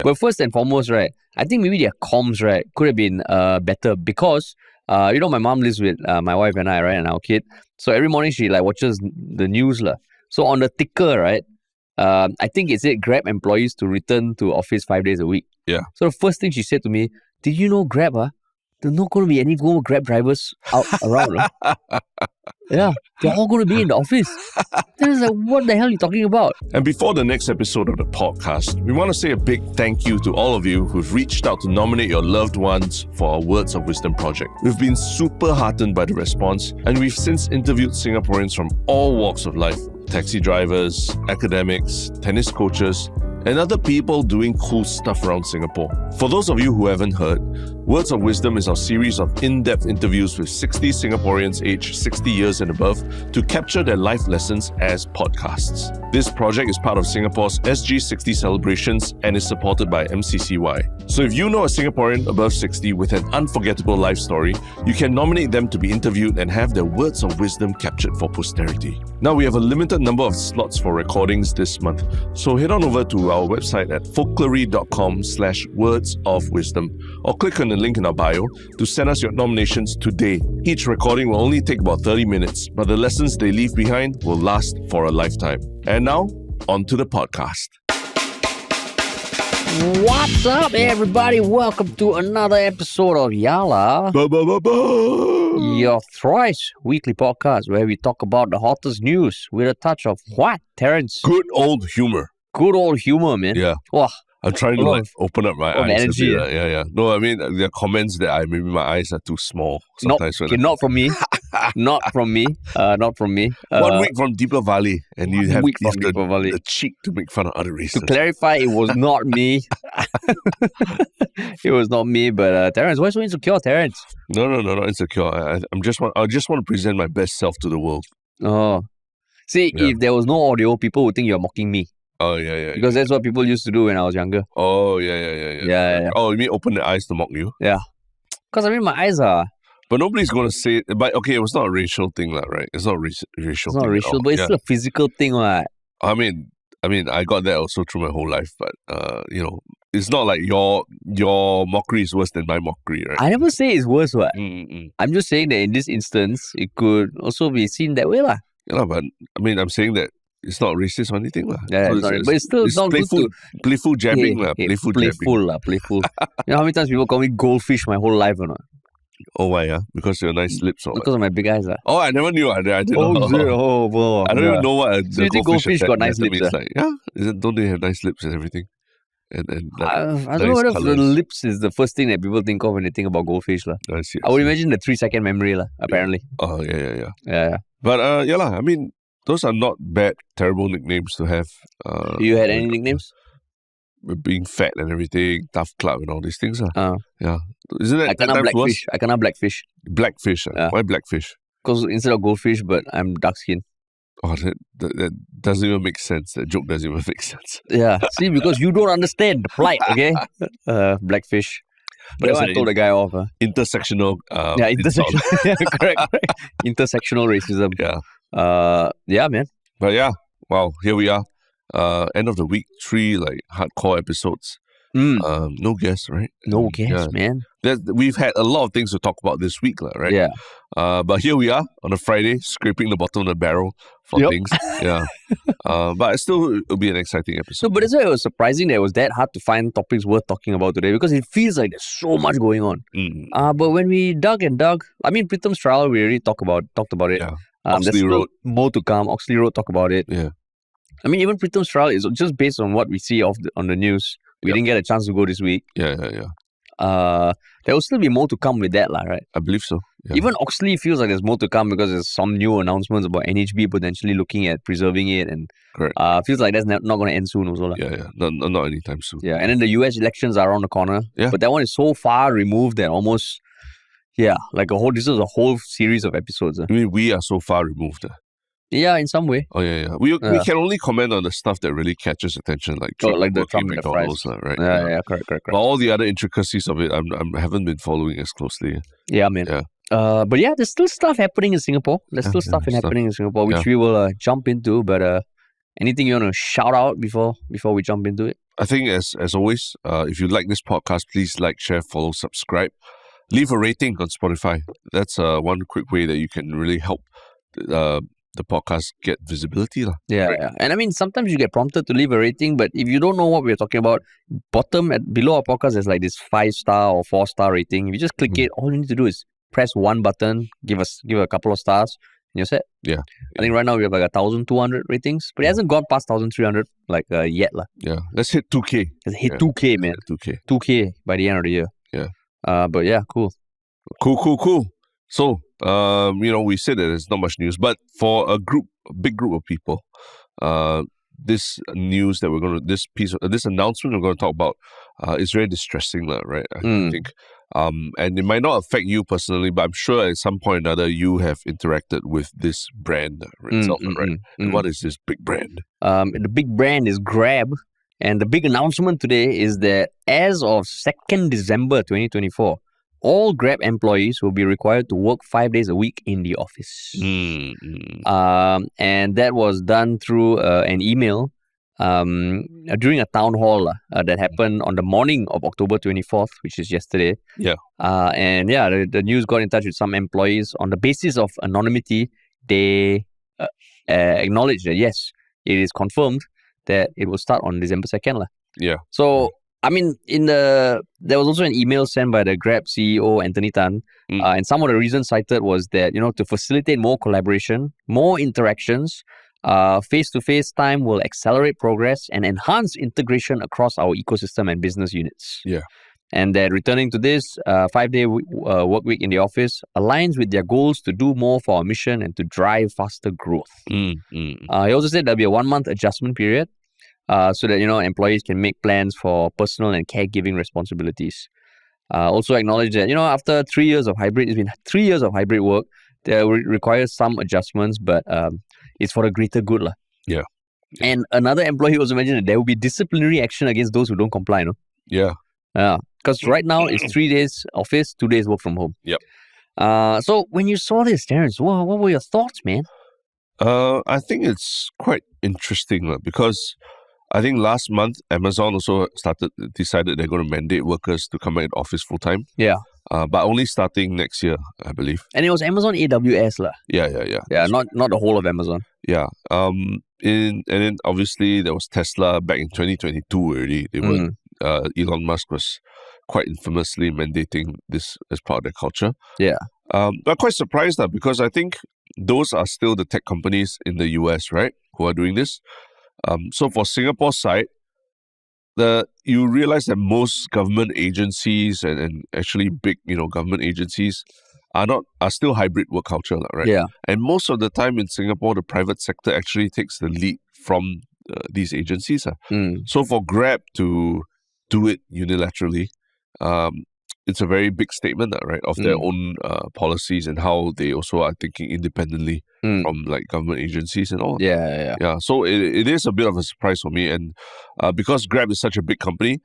But first and foremost, right, I think maybe their comms, right, could have been better because, my mom lives with my wife and I, right, and our kid. So every morning she watches the news. So on the ticker, right, I think it said Grab employees to return to office 5 days a week. Yeah. So the first thing she said to me, did you know Grab, there's not going to be any more Grab drivers out around. Yeah, they're all going to be in the office. Then I was like, what the hell are you talking about? And before the next episode of the podcast, we want to say a big thank you to all of you who've reached out to nominate your loved ones for our Words of Wisdom project. We've been super heartened by the response, and we've since interviewed Singaporeans from all walks of life. Taxi drivers, academics, tennis coaches, and other people doing cool stuff around Singapore. For those of you who haven't heard, Words of Wisdom is our series of in-depth interviews with 60 Singaporeans aged 60 years and above to capture their life lessons as podcasts. This project is part of Singapore's SG60 celebrations and is supported by MCCY. So if you know a Singaporean above 60 with an unforgettable life story, you can nominate them to be interviewed and have their words of wisdom captured for posterity. Now we have a limited number of slots for recordings this month, so head on over to our website at folklory.com/words-of-wisdom or click on the link in our bio to send us your nominations today. Each recording will only take about 30 minutes, but the lessons they leave behind will last for a lifetime. And now, on to the podcast. What's up, everybody? Welcome to another episode of Yala, your thrice weekly podcast where we talk about the hottest news with a touch of what, Terrence? Good old humor. Good old humor, man. Yeah. Wow. I'm trying to open up my eyes. Energy, yeah. No, I mean, there are comments that maybe my eyes are too small. Sometimes not from me. Not from me. Not from me. 1 week from Deepa Valley, and you have the cheek to make fun of other races. To clarify, it was not me. It was not me, but Terrence, why so insecure, Terrence? No, not insecure. I just want to present my best self to the world. Oh, see, if there was no audio, people would think you're mocking me. Oh, yeah. Because that's what people used to do when I was younger. Oh, yeah. Oh, you mean open the eyes to mock you? Yeah. Because, my eyes are... But nobody's going to say it. But, okay, it was not a racial thing, right? It's not racial It's not racial, but it's still a physical thing, right? I mean, I got that also through my whole life. But, it's not like your mockery is worse than my mockery, right? I never say it's worse, right? I'm just saying that in this instance, it could also be seen that way, lah. Yeah, but, I'm saying that it's not racist or anything. Yeah, but it's still not playful jabbing. Playful. Playful. You know how many times people call me goldfish my whole life or not? Oh, why? Yeah? Because your nice lips or because of my big eyes. Oh, I never knew. I didn't know. Bro. I don't even know what so you think goldfish got nice lips? Like, yeah. Don't they have nice lips and everything? And I don't know whether the lips is the first thing that people think of when they think about goldfish. I would imagine the 3-second memory, apparently. Oh, yeah. Yeah. But, those are not bad, terrible nicknames to have. You had any nicknames? Being fat and everything, tough club and all these things. Yeah. Isn't that I cannot blackfish. worse? I cannot blackfish. Blackfish? Why blackfish? Because instead of goldfish, but I'm dark skin. Oh, that doesn't even make sense. That joke doesn't even make sense. Yeah. See, because you don't understand the plight, okay? Blackfish. But I told the guy off. Intersectional. Intersectional. Correct. Intersectional racism. Yeah. Yeah, man. But yeah, wow, here we are. End of the week, 3 hardcore episodes. No guests, right? No guests, man. We've had a lot of things to talk about this week, right? Yeah. But here we are on a Friday, scraping the bottom of the barrel for things. Yeah. But still, it'll be an exciting episode. No, but that's why it was surprising that it was that hard to find topics worth talking about today because it feels like there's so much going on. But when we dug, Pritam's trial, we already talked about it. Yeah. Oxley Road. More to come. Oxley Road, talk about it. Yeah. Even Pritam's trial is just based on what we see on the news. We didn't get a chance to go this week. Yeah. There will still be more to come with that, right? I believe so. Yeah. Even Oxley feels like there's more to come because there's some new announcements about NHB potentially looking at preserving it, and feels like that's not going to end soon also. Yeah. Not anytime soon. Yeah, and then the US elections are around the corner. Yeah. But that one is so far removed that almost, this is a whole series of episodes. We are so far removed. Yeah, in some way. Oh, yeah. We can only comment on the stuff that really catches attention, like the Trump McDonald's, right? Yeah, correct. But all the other intricacies of it, I haven't been following as closely. Yeah, man. Yeah. But yeah, there's still stuff happening in Singapore. Happening in Singapore, which we will jump into. But Anything you want to shout out before we jump into it? I think as always, if you like this podcast, please like, share, follow, subscribe. Leave a rating on Spotify. That's one quick way that you can really help the podcast get visibility. Yeah, Right. yeah. And I mean, sometimes you get prompted to leave a rating, but if you don't know what we're talking about, below our podcast, there's like this 5-star or 4-star rating. If you just click it, all you need to do is press one button, give a couple of stars, and you're set. Yeah. I think right now we have like 1,200 ratings, but it hasn't gone past 1,300 yet. Yeah. Let's hit 2K. Let's hit 2K, man. 2K. 2K by the end of the year. Yeah. But yeah, cool. Cool. So, we said that there's not much news, but for a big group of people, this news that this announcement we're going to talk about is very distressing, right? I think. And it might not affect you personally, but I'm sure at some point or another you have interacted with this brand itself, right? And what is this big brand? The big brand is Grab, and the big announcement today is that as of 2nd December 2024, all Grab employees will be required to work 5 days a week in the office. And that was done through an email during a town hall that happened on the morning of October 24th, which is yesterday. Yeah. The news got in touch with some employees. On the basis of anonymity, they acknowledged that, yes, it is confirmed that it will start on December 2nd. Yeah. So, I mean, there was also an email sent by the Grab CEO, Anthony Tan, and some of the reasons cited was that, to facilitate more collaboration, more interactions, face-to-face time will accelerate progress and enhance integration across our ecosystem and business units. Yeah. And that returning to this 5-day work week in the office aligns with their goals to do more for our mission and to drive faster growth. He also said there'll be a 1-month adjustment period, so that employees can make plans for personal and caregiving responsibilities. Also acknowledge that after 3 years of hybrid, it's been 3 years of hybrid work. There requires some adjustments, but it's for the greater good, Yeah. And another employee also mentioned that there will be disciplinary action against those who don't comply. Yeah. Because right now it's 3 days office, 2 days work from home. Yep. So when you saw this, Terence, what were your thoughts, man? I think it's quite interesting because I think last month Amazon also decided they're going to mandate workers to come back in office full time. Yeah. But only starting next year, I believe. And it was Amazon AWS Yeah. Yeah, not the whole of Amazon. Yeah. And then obviously there was Tesla back in 2022 already. They were Elon Musk was quite infamously mandating this as part of their culture. Yeah. I'm quite surprised because I think those are still the tech companies in the US, right, who are doing this. So for Singapore side, you realize that most government agencies and actually big government agencies are still hybrid work culture, right? Yeah. And most of the time in Singapore, the private sector actually takes the lead from these agencies. So for Grab to do it unilaterally, it's a very big statement, right, of their own policies and how they also are thinking independently from government agencies and all. Yeah. So it is a bit of a surprise for me, and because Grab is such a big company,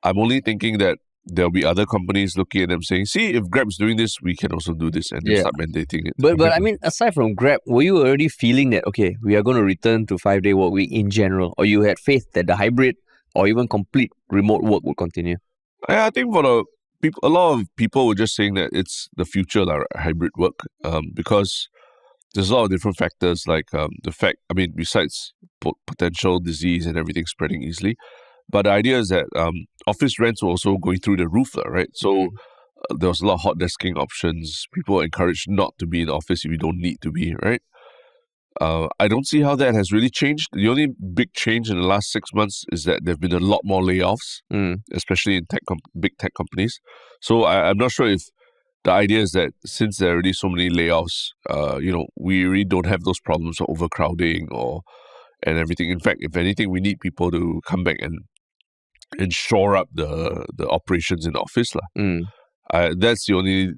I'm only thinking that there'll be other companies looking at them saying, "See, if Grab's doing this, we can also do this," and they start mandating it. But I mean, aside from Grab, were you already feeling that we are going to return to 5-day work week in general, or you had faith that the hybrid or even complete remote work would continue? I think for the people, a lot of people were just saying that it's the future, hybrid work, because there's a lot of different factors, besides potential disease and everything spreading easily. But the idea is that office rents were also going through the roof, right? So there was a lot of hot desking options. People are encouraged not to be in the office if you don't need to be, right? I don't see how that has really changed. The only big change in the last 6 months is that there have been a lot more layoffs, especially in big tech companies. So I'm not sure if the idea is that since there are already so many layoffs, we really don't have those problems of overcrowding and everything. In fact, if anything, we need people to come back and shore up the operations in the office. That's the only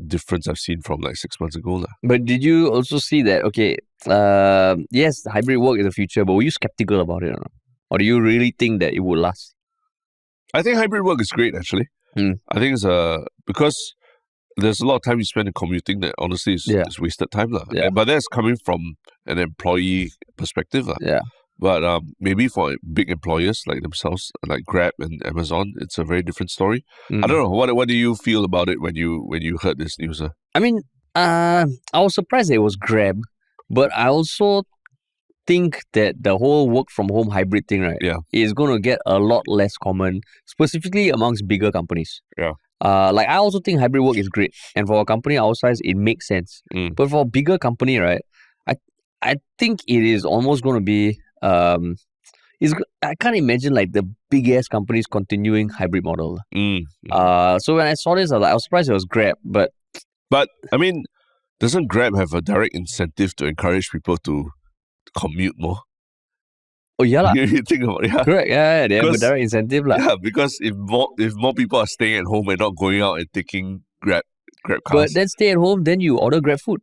difference I've seen from 6 months ago. But did you also see that, yes, hybrid work is the future, but were you skeptical about it or not? Or do you really think that it would last? I think hybrid work is great, actually. I think it's because there's a lot of time you spend in commuting that honestly is wasted time. Yeah. But that's coming from an employee perspective. Yeah. But maybe for big employers like themselves, like Grab and Amazon, it's a very different story. I don't know. What do you feel about it when you heard this news? I mean, I was surprised it was Grab, but I also think that the whole work from home hybrid thing, right, is going to get a lot less common, specifically amongst bigger companies. Yeah. Like I also think hybrid work is great, and for a company our size, it makes sense. But for a bigger company, right, I think it is almost going to be I can't imagine like the big ass companies continuing hybrid model. So when I saw this, I was surprised it was Grab, but I mean, doesn't Grab have a direct incentive to encourage people to commute more? Oh yeah lah. You think about it, Correct. Yeah, they have a direct incentive lah. Yeah, because if more people are staying at home and not going out and taking Grab cars. But then stay at home, then you order Grab food.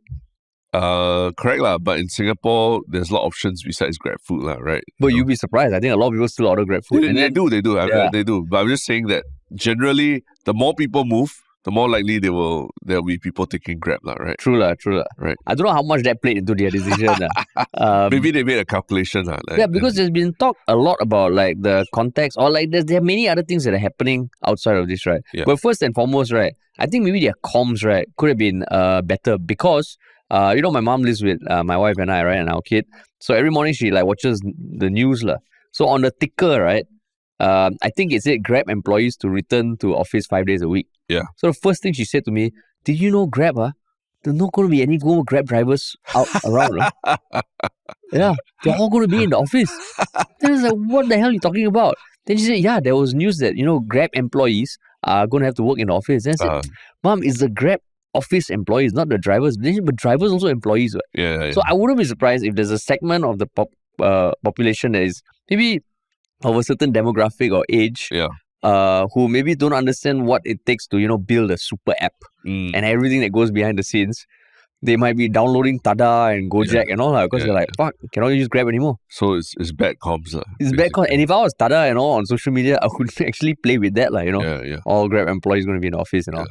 Correct lah. But in Singapore, there's a lot of options besides Grab food lah, right? But you'd be surprised. I think a lot of people still order Grab food. They do. They do. But I'm just saying that generally, the more people move, the more likely there'll be people taking Grab lah, right? True lah. Right. I don't know how much that played into their decision. Maybe they made a calculation lah. Yeah, because there's been talk a lot about like the context, or like there are many other things that are happening outside of this, right? Yeah. But first and foremost, right, I think maybe their comms, right, could have been better because my mom lives with my wife and I, right, and our kid. So every morning she like watches the news lah. So on the ticker, right, I think it said Grab employees to return to office 5 days a week. Yeah. So the first thing she said to me, did you know Grab, there's not going to be any more Grab drivers out around. Yeah, they're all going to be in the office. Then I was like, what the hell are you talking about? Then she said, yeah, there was news that, Grab employees are going to have to work in the office. Then I said, Mom, it's the Grab office employees, not the drivers. But drivers also employees. Right? Yeah. So I wouldn't be surprised if there's a segment of the population that is maybe of a certain demographic or age, who maybe don't understand what it takes to, build a super app and everything that goes behind the scenes. They might be downloading Tada and Gojek and all that because they're like, fuck, cannot use Grab anymore. So it's bad comms. It's bad comms. And if I was Tada and all on social media, I would actually play with that, all Grab employees going to be in the office and all.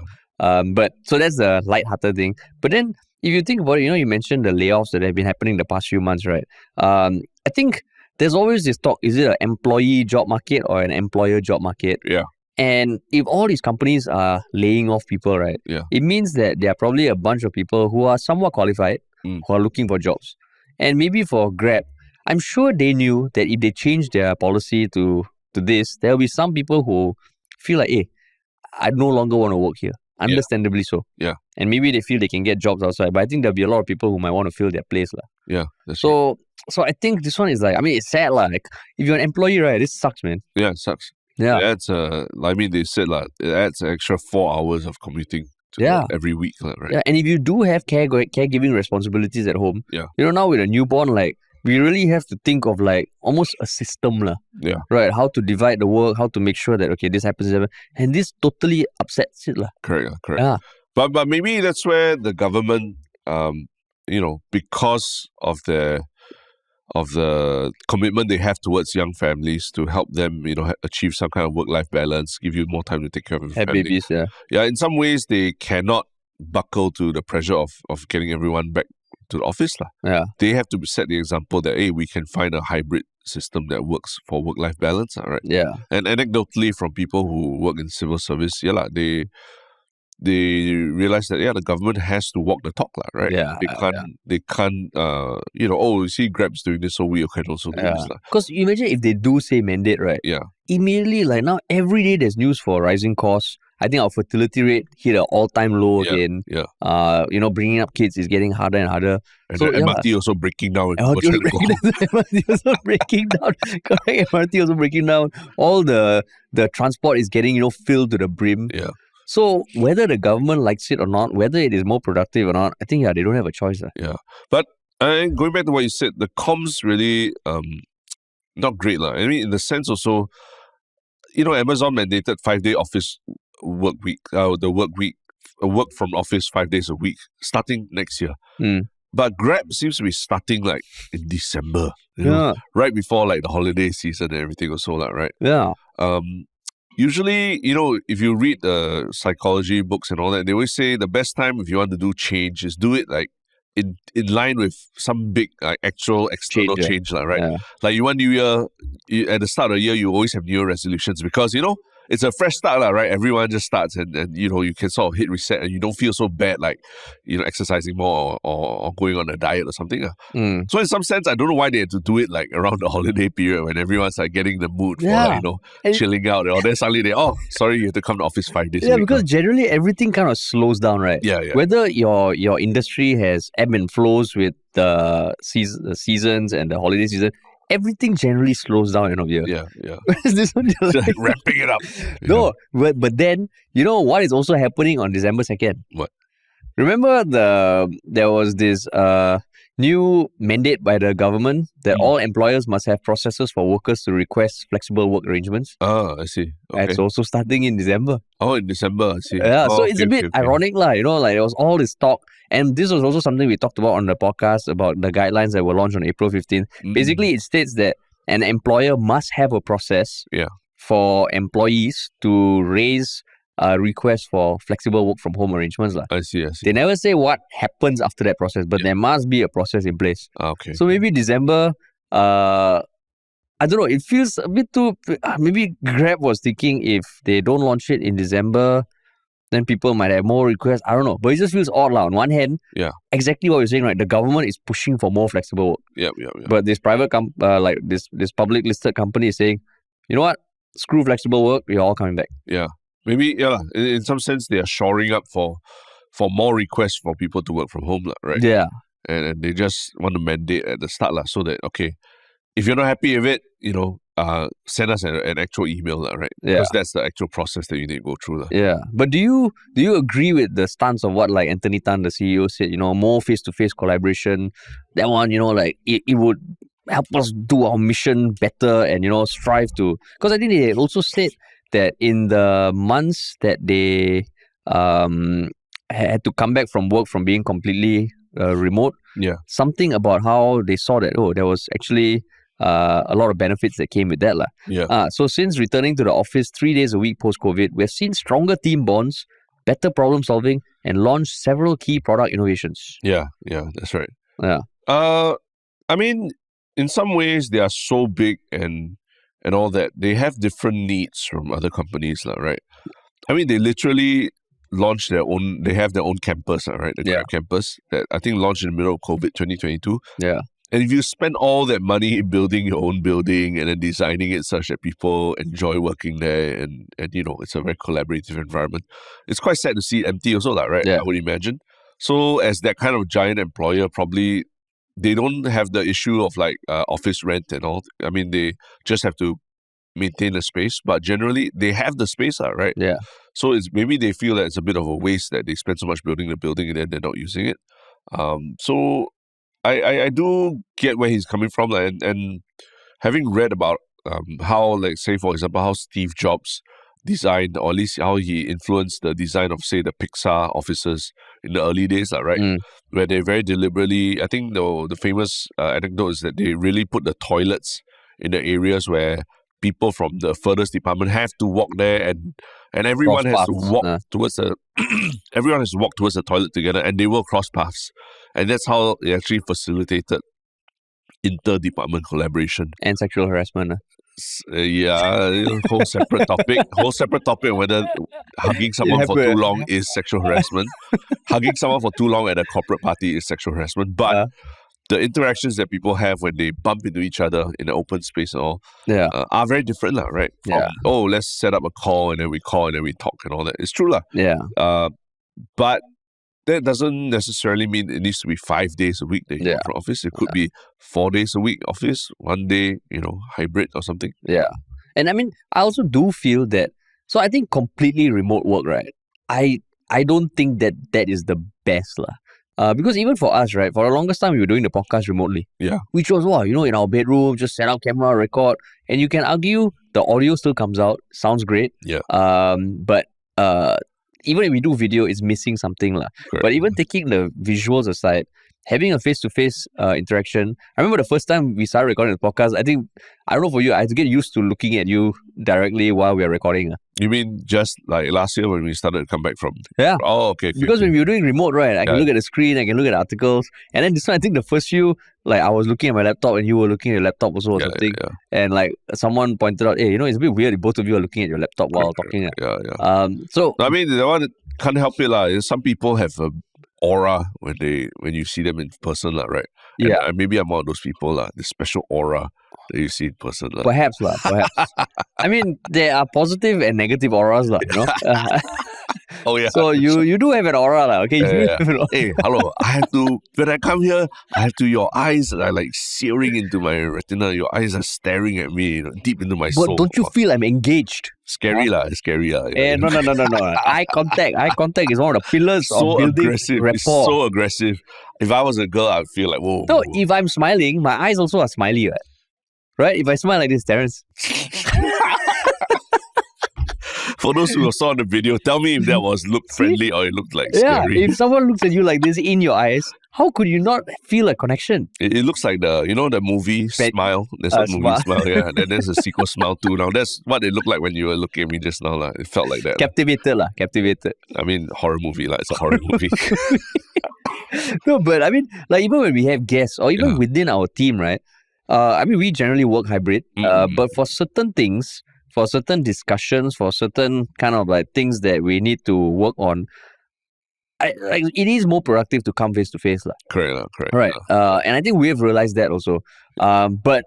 But so that's the light-hearted thing. But then if you think about it, you mentioned the layoffs that have been happening the past few months, right? I think there's always this talk, is it an employee job market or an employer job market? Yeah. And if all these companies are laying off people, right, it means that there are probably a bunch of people who are somewhat qualified, who are looking for jobs. And maybe for Grab, I'm sure they knew that if they change their policy to this, there will be some people who feel like, hey, I no longer want to work here. Understandably so. Yeah. And maybe they feel they can get jobs outside. But I think there'll be a lot of people who might want to fill their place. Yeah. So I think this one is like, it's sad. Like, if you're an employee, right, this sucks, man. Yeah, it sucks. Yeah. It adds, they said it adds an extra 4 hours of commuting every week, right? Yeah, and if you do have caregiving responsibilities at home, yeah. Now with a newborn, like, we really have to think of like almost a system, yeah. Right? How to divide the work, how to make sure that, okay, this happens, and this totally upsets it. Correct. Yeah. But maybe that's where the government, because of the commitment they have towards young families to help them, achieve some kind of work-life balance, give you more time to take care of your family. Babies, yeah. Yeah, in some ways, they cannot buckle to the pressure of getting everyone back to the office. Yeah. They have to set the example that, hey, we can find a hybrid system that works for work-life balance, right? Yeah. And anecdotally from people who work in civil service, they realize that the government has to walk the talk, right? Yeah, they can't you see Grab's doing this, so we can also do this. Because you imagine if they do say mandate, right? Yeah. Immediately, like now every day there's news for rising costs. I think our fertility rate hit an all-time low again. Yeah. Bringing up kids is getting harder and harder. And so the MRT also breaking down. MRT also breaking down. Correct. MRT also breaking down. All the transport is getting filled to the brim. Yeah. So whether the government likes it or not, whether it is more productive or not, I think they don't have a choice. Yeah. But going back to what you said, the comms really not great. I mean, in the sense also, Amazon mandated 5-day office work week, work from office 5 days a week, starting next year. But Grab seems to be starting like in December, right before like the holiday season and everything also, right? Yeah. Usually, if you read the psychology books and all that, they always say the best time if you want to do change is do it like in line with some big actual external change, right? Yeah. Like you want New Year, at the start of the year, you always have New Year resolutions because, it's a fresh start, right? Everyone just starts and you can sort of hit reset and you don't feel so bad like, exercising more or going on a diet or something. So in some sense, I don't know why they had to do it like around the holiday period when everyone's like getting the mood for like, chilling out. Or then suddenly sorry, you have to come to office 5 days a week. Because generally everything kind of slows down, right? Yeah. Whether your industry has ebb and flows with the seasons and the holiday season, everything generally slows down end of year. Yeah. This one Like wrapping it up. No, but then what is also happening on December 2nd? What? Remember there was this new mandate by the government that all employers must have processes for workers to request flexible work arrangements. Oh, I see. Okay. It's also starting in December. Oh, in December, I see. Yeah, so it's a bit ironic, like there was all this talk. And this was also something we talked about on the podcast about the guidelines that were launched on April 15th. Basically, it states that an employer must have a process for employees to raise a request for flexible work from home arrangements. I see. They never say what happens after that process, but there must be a process in place. Okay. So maybe December, I don't know, it feels a bit too... Maybe Grab was thinking if they don't launch it in December, then people might have more requests. I don't know. But it just feels odd. On one hand, exactly what you're saying, right? The government is pushing for more flexible work. Yeah. But this private, like this public listed company is saying, you know what? Screw flexible work. We're all coming back. Yeah. Maybe, in some sense, they are shoring up for more requests for people to work from home, right? Yeah. And they just want to mandate at the start, so that, okay, if you're not happy with it, send us an actual email, right? Because that's the actual process that you need to go through. Yeah. But do you agree with the stance of what like Anthony Tan, the CEO, said, more face-to-face collaboration? That one, it would help us do our mission better and, strive to... Because I think they also said that in the months that they had to come back from work from being completely remote, something about how they saw that, there was actually... a lot of benefits that came with that. So since returning to the office 3 days a week post-COVID, we've seen stronger team bonds, better problem solving, and launched several key product innovations. Yeah, that's right. Yeah. I mean, in some ways, they are so big and all that. They have different needs from other companies, right? I mean, they literally launched their own, they have their own campus, right? The Grab campus that I think launched in the middle of COVID 2022. Yeah. And if you spend all that money building your own building and then designing it such that people enjoy working there and it's a very collaborative environment, it's quite sad to see it empty also, right? Yeah. I would imagine. So as that kind of giant employer, probably they don't have the issue of like office rent and all. I mean, they just have to maintain the space, but generally they have the space, right? Yeah. So it's maybe they feel that it's a bit of a waste that they spend so much building the building and then they're not using it. So I do get where he's coming from, and having read about how, like, say, for example, how Steve Jobs designed, or at least how he influenced the design of, say, the Pixar offices in the early days, right? Where they very deliberately, I think the famous anecdote is that they really put the toilets in the areas where people from the furthest department have to walk there, and everyone has to walk towards the everyone has to walk towards the toilet together, and they will cross paths. And that's how they actually facilitated inter-department collaboration. And sexual harassment. Whole separate topic whether hugging someone for too long is sexual harassment. Hugging someone for too long at a corporate party is sexual harassment. But the interactions that people have when they bump into each other in an open space and all are very different, right? From, let's set up a call and then we call and then we talk and all that. It's true. But that doesn't necessarily mean it needs to be 5 days a week that you go to office. It could be 4 days a week office, 1 day, hybrid or something. Yeah. And I mean, I also do feel that, so I think completely remote work, right? I don't think that is the best. Because even for us, right, for the longest time, we were doing the podcast remotely. Yeah. Which was, in our bedroom, just set up camera, record. And you can argue the audio still comes out, sounds great. Yeah. But even if we do video, it's missing something. But even taking the visuals aside, having a face-to-face interaction. I remember the first time we started recording the podcast, I don't know for you, I had to get used to looking at you directly while we are recording. You mean just like last year when we started to come back from? Yeah. Oh, okay. Because when we were doing remote, right, I can look at the screen, I can look at articles. And then this one, I think the first few, like I was looking at my laptop and you were looking at your laptop also or something. Yeah. And like someone pointed out, hey, it's a bit weird if both of you are looking at your laptop while talking. Yeah. So I mean, the one can't help it lah. Some people have a aura when you see them in person, right? And maybe I'm one of those people, the special aura that you see in person. Perhaps. I mean, there are positive and negative auras, Oh yeah. So you do have an aura, okay? Hey, hello. When I come here, your eyes are like searing into my retina. Your eyes are staring at me, deep into my soul. But don't you feel I'm engaged? Scary lah. No. Eye contact is one of the pillars of building rapport. It's so aggressive. If I was a girl, I'd feel like, whoa. No, if I'm smiling, my eyes also are smiley, right? If I smile like this, Terence. For those who saw the video, tell me if that looked friendly or it looked like scary. If someone looks at you like this in your eyes, how could you not feel a connection? It looks like the movie Smile. There's a movie Smile, yeah. And then there's a sequel Smile 2. Now that's what it looked like when you were looking at me just now. It felt like that. Captivated. I mean, horror movie. It's a horror movie. No, but I mean, like even when we have guests or even within our team, right? I mean, we generally work hybrid. But for certain things, for certain discussions, for certain kind of like things that we need to work on, it is more productive to come face to face. Correct. Right. And I think we've realized that also. But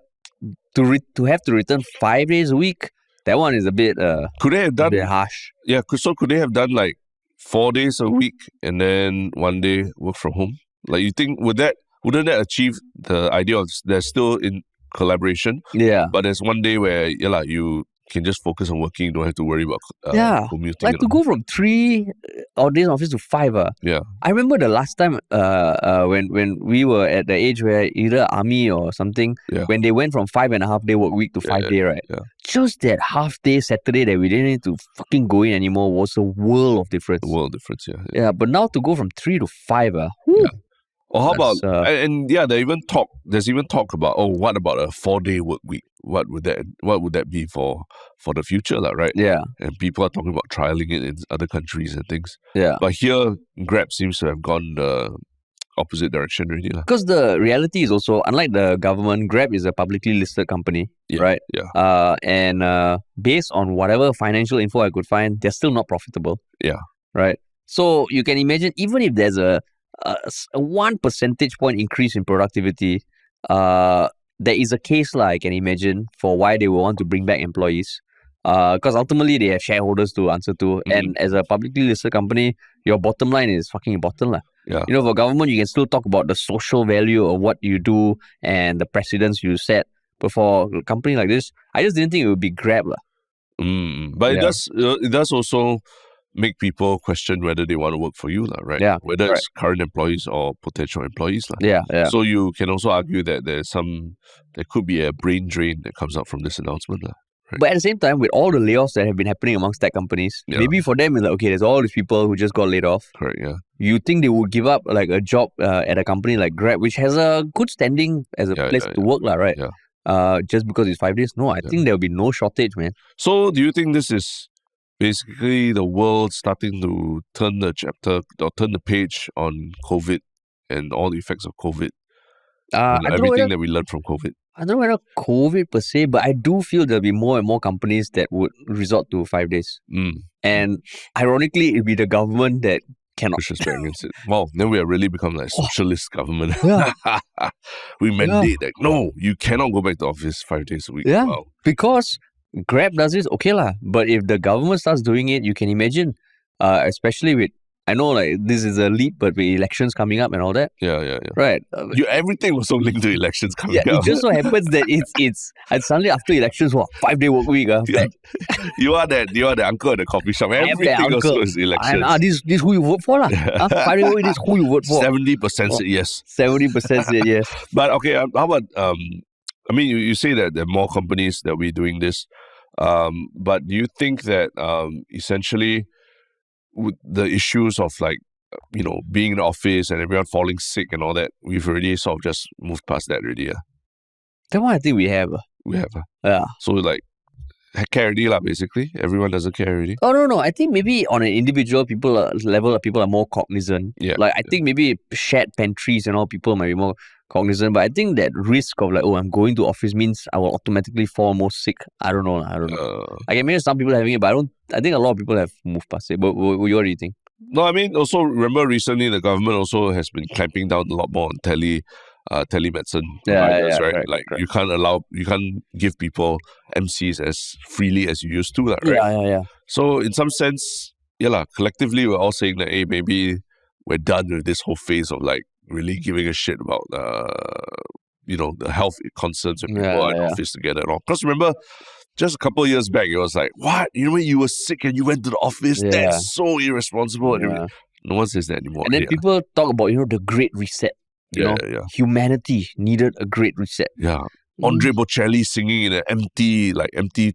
to have to return 5 days a week, that one is a bit could they have done a bit harsh. Yeah, so could they have done like 4 days a week and then 1 day work from home? Like you think wouldn't that achieve the idea of they're still in collaboration? Yeah. But there's 1 day where you can just focus on working, you don't have to worry about commuting. Like to go from 3 odd days in office to 5. Yeah. I remember the last time when we were at the age where either army or something, when they went from 5.5 day work week to 5 day, right? Yeah. Just that half day Saturday that we didn't need to fucking go in anymore was a world of difference. Yeah. Yeah, but now to go from 3 to 5, or how about there's even talk about what about a 4-day work week? What would that be for the future, right? Yeah. And people are talking about trialing it in other countries and things. Yeah. But here, Grab seems to have gone the opposite direction already. Because the reality is also, unlike the government, Grab is a publicly listed company, right? Yeah. And based on whatever financial info I could find, they're still not profitable. Yeah. Right? So you can imagine, even if there's a 1 percentage point increase in productivity, there is a case I can imagine for why they will want to bring back employees. Because ultimately they have shareholders to answer to, and as a publicly listed company, your bottom line is fucking important. Yeah. For government, you can still talk about the social value of what you do and the precedents you set. But for a company like this, I just didn't think it would be Grab. But it does also make people question whether they want to work for you, right? Yeah. Whether it's current employees or potential employees. Yeah. So you can also argue that there could be a brain drain that comes out from this announcement. Right? But at the same time, with all the layoffs that have been happening amongst tech companies, maybe for them it's like, okay, there's all these people who just got laid off. Correct, yeah. You think they would give up like a job at a company like Grab, which has a good standing as a place to work, right? Yeah. Just because it's 5 days? No, I think there'll be no shortage, man. So do you think this is basically the world starting to turn the chapter or turn the page on COVID and all the effects of COVID? Everything that we learned from COVID. I don't know whether COVID per se, but I do feel there'll be more and more companies that would resort to 5 days. And ironically, it'll be the government that cannot push back against it. Wow, then we have really become like socialist government. Yeah. We mandate that no, you cannot go back to office 5 days a week. Yeah, wow. Because Grab does this, okay lah. But if the government starts doing it, you can imagine, especially with, I know like this is a leap, but with elections coming up and all that. Yeah. Right. Everything was so linked to elections coming up. It just so happens that it's and suddenly after elections, 5 day work week. You are the uncle at the coffee shop. Everything also is elections. This who you vote for lah. 5 day work week, this who you vote for. 70% said yes. 70% said yes. But okay, how about I mean, you say that there are more companies that will be doing this, but do you think that essentially the issues of like being in the office and everyone falling sick and all that, we've already sort of just moved past that already. Yeah. That one I think we have. We have. Yeah. So like, care already lah, basically. Everyone doesn't care already. Oh, no. I think maybe on an individual level, people are more cognizant. Yeah. Like, I think maybe shared pantries and all, people might be more cognizant. But I think that risk of like, oh, I'm going to office means I will automatically fall more sick. I don't know. Like, maybe some people having it, but I think a lot of people have moved past it. But what do you think? No, I mean, also remember recently the government also has been clamping down a lot more on telemedicine providers, right? Correct, like correct. you can't give people MCs as freely as you used to, right? Yeah. So in some sense, collectively we're all saying that, hey, maybe we're done with this whole phase of like really giving a shit about the health concerns when people are in office together and all. Because remember, just a couple of years back, it was like, what? When you were sick and you went to the office? Yeah. That's so irresponsible. Yeah. No one says that anymore. And then people talk about, the Great Reset. Humanity needed a Great Reset. Yeah. Andre Bocelli singing in an empty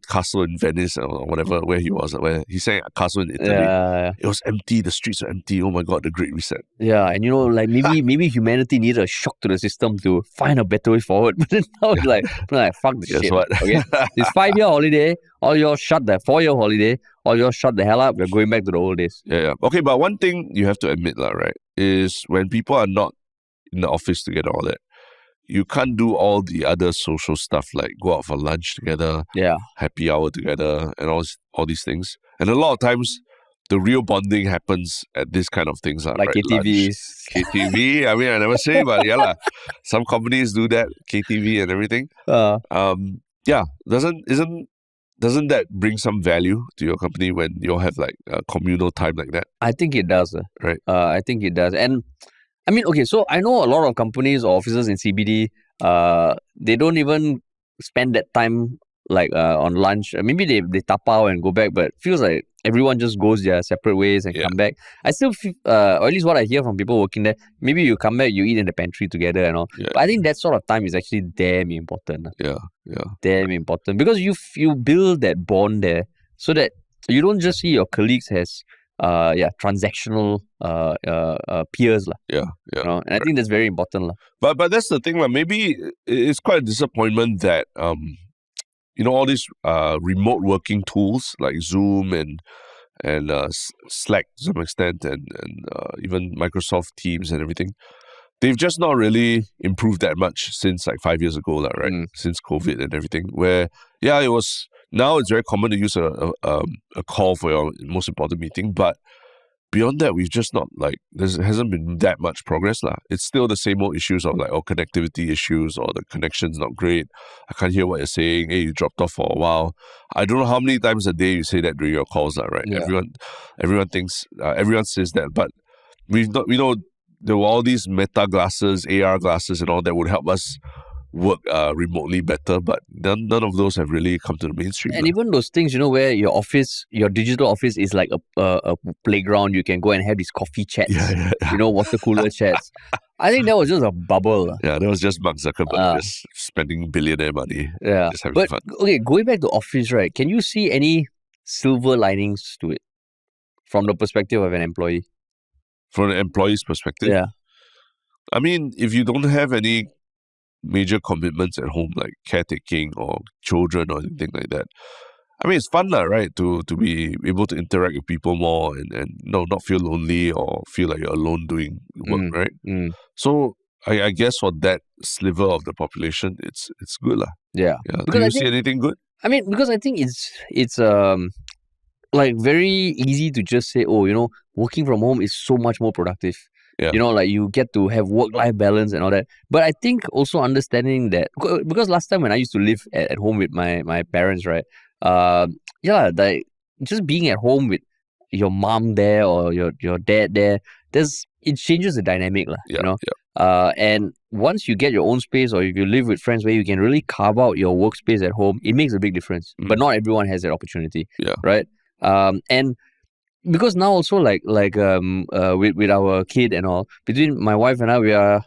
castle in Venice or whatever, where he was, where he sang a castle in Italy. Yeah. It was empty, the streets were empty. Oh my God, the Great Reset. Yeah, and like maybe humanity needed a shock to the system to find a better way forward. But then now it's like fuck the shit. What? Okay? This 5-year holiday, all y'all shut the 4-year holiday, all y'all shut the hell up, we're going back to the old days. Yeah. Okay, but one thing you have to admit, right, is when people are not in the office together, all that, you can't do all the other social stuff like go out for lunch together, happy hour together, and all these things. And a lot of times, the real bonding happens at this kind of things, like right? KTVs. KTV. I mean, I never say, but some companies do that, KTV and everything. Doesn't that bring some value to your company when you all have like a communal time like that? I think it does. Right. I think it does. And I mean, okay, so I know a lot of companies or offices in CBD, they don't even spend that time like on lunch. Maybe they tapao and go back, but it feels like everyone just goes their separate ways and come back. I still feel, or at least what I hear from people working there, maybe you come back, you eat in the pantry together and all. Yeah. But I think that sort of time is actually damn important. Yeah. Damn important, because you build that bond there so that you don't just see your colleagues as transactional peers lah. Yeah. And I think that's very important lah. But that's the thing lah. Maybe it's quite a disappointment that all these remote working tools like Zoom and Slack to some extent and even Microsoft Teams and everything, they've just not really improved that much since like 5 years ago, right? Since COVID and everything. Where it was. Now it's very common to use a call for your most important meeting, but beyond that, we've just not there hasn't been that much progress lah. It's still the same old issues of connectivity issues or the connection's not great. I can't hear what you're saying. Hey, you dropped off for a while. I don't know how many times a day you say that during your calls, right? Yeah. Everyone thinks everyone says that, but we know there were all these meta glasses, AR glasses, and all that would help us work remotely better, but none of those have really come to the mainstream. And even those things, where your office, your digital office is like a playground, you can go and have these coffee chats, water cooler chats. I think that was just a bubble. Yeah, that was just Mark Zuckerberg just spending billionaire money. Yeah, just having fun. Okay, going back to office, right? Can you see any silver linings to it from the perspective of an employee? From an employee's perspective? Yeah. I mean, if you don't have any major commitments at home like caretaking or children or anything like that, I mean, it's fun right, to be able to interact with people more and not feel lonely or feel like you're alone doing work, right? So I guess for that sliver of the population, it's good lah. Yeah. Do you see anything good? I mean, because I think it's like very easy to just say, working from home is so much more productive. Yeah. Like you get to have work-life balance and all that. But I think also understanding that, because last time when I used to live at home with my parents, right? Like just being at home with your mom there or your dad there, it changes the dynamic lah. And once you get your own space or you live with friends where you can really carve out your workspace at home, it makes a big difference. But not everyone has that opportunity. Yeah. Right? And because now also with our kid and all, between my wife and I, we are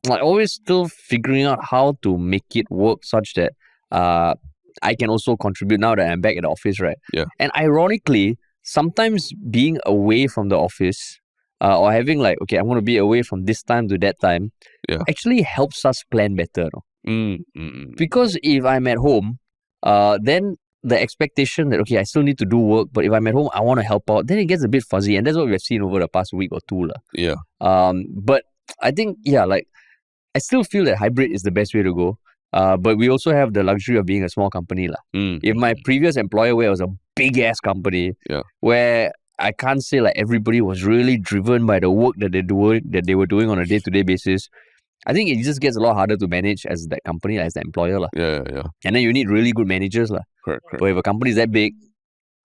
like always still figuring out how to make it work such that I can also contribute now that I'm back at the office, right? Yeah. And ironically, sometimes being away from the office or having like, okay, I'm going to be away from this time to that time, actually helps us plan better. Because if I'm at home, then the expectation that, okay, I still need to do work, but if I'm at home, I want to help out, then it gets a bit fuzzy. And that's what we've seen over the past week or two. Yeah. But I think, like, I still feel that hybrid is the best way to go. But we also have the luxury of being a small company. If my previous employer was a big ass company, where I can't say like everybody was really driven by the work that they were doing on a day-to-day basis, I think it just gets a lot harder to manage as that company, as the employer. Yeah. And then you need really good managers. Correct. But if a company is that big,